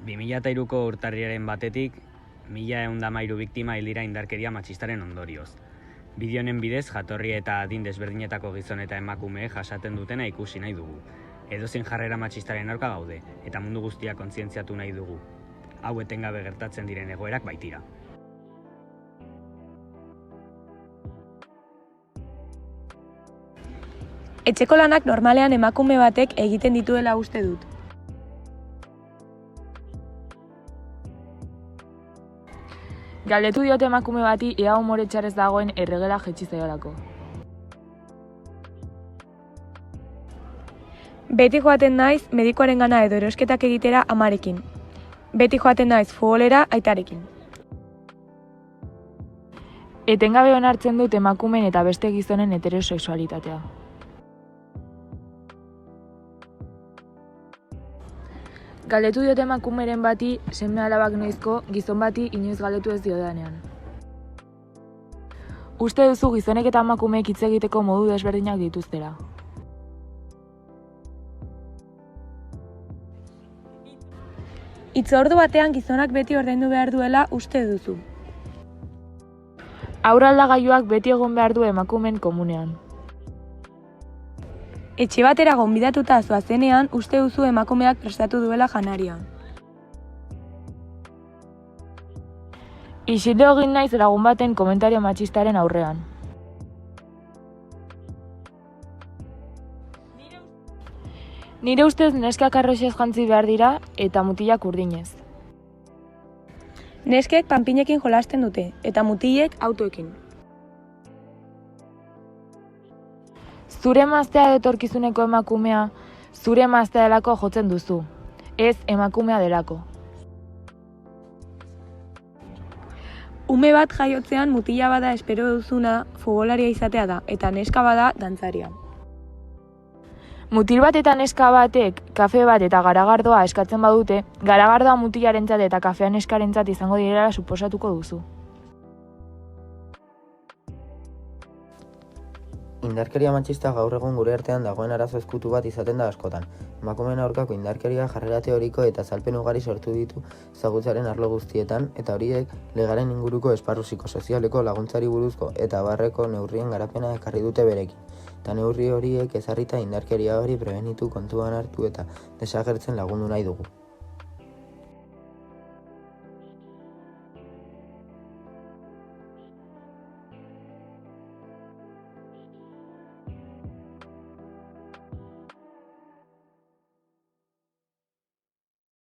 2003ko urtarrilaren batetik, 1113 biktima hil dira indarkeria matxistaren ondorioz. Bideo honen bidez, jatorri eta adin desberdinetako gizon eta emakumeek jasaten dutena ikusi nahi dugu. Edozein jarrera matxistaren aurka gaude, eta mundu guztia kontzientziatu nahi dugu. Hau etengabe gertatzen diren egoerak baitira. Etxeko lanak normalean emakume batek egiten dituela uste dut. Galdetu diote emakume bati ea umore txarrez dagoen erregela jetzi zaiolako. Beti joaten naiz medikuarengana edo erosketak egitera amarekin. Beti joaten naiz futbolera aitarekin. Etengabe onartzen dut emakumeen eta beste gizonen heterosexualitatea. Galdetu diote emakumeren bati seme alabak noizko, gizon bati inoiz galdetu ez diodanean. Uste duzu gizonek eta emakumeek hitz egiteko modu desberdinak dituztela. Hitzordu batean gizonak beti ordaindu behar duela uste duzu. Haur-aldagailuak beti egon behar du emakumeen komunean. Etxe batera gonbidatuta zoazenean uste duzu emakumeak prestatu duela janaria. Isildu egin naiz lagun baten komentario matxistaren aurrean. Nire ustez neskak arroxez jantzi behar dira eta mutilak urdinez. Neskek panpinekin jolasten dute, eta mutilek autoekin. Zure emaztea etorkizuneko emakumea, zure emaztea delako jotzen duzu, ez emakumea delako. Ume bat jaiotzean mutila bada espero duzuna futbolaria izatea da, eta neska bada dantzaria. Mutil bat eta neska batek kafe bat eta garagardoa eskatzen badute, garagardoa mutilarentzat eta kafea neskarentzat izango direla suposatuko duzu. Indarkeria matxista gaur egun gure artean dagoen arazo ezkutu bat izaten da askotan. Emakumeen aurkako indarkeria jarrera teoriko eta azalpen ugari sortu ditu ezagutzaren arlo guztietan, eta horiek legaren inguruko esparru psikosozialeko laguntzari buruzko eta abarreko neurrien garapena ekarri dute berekin. Eta neurri horiek ezarrita indarkeria hori prebenitu, kontuan hartu eta desagertzen lagundu nahi dugu.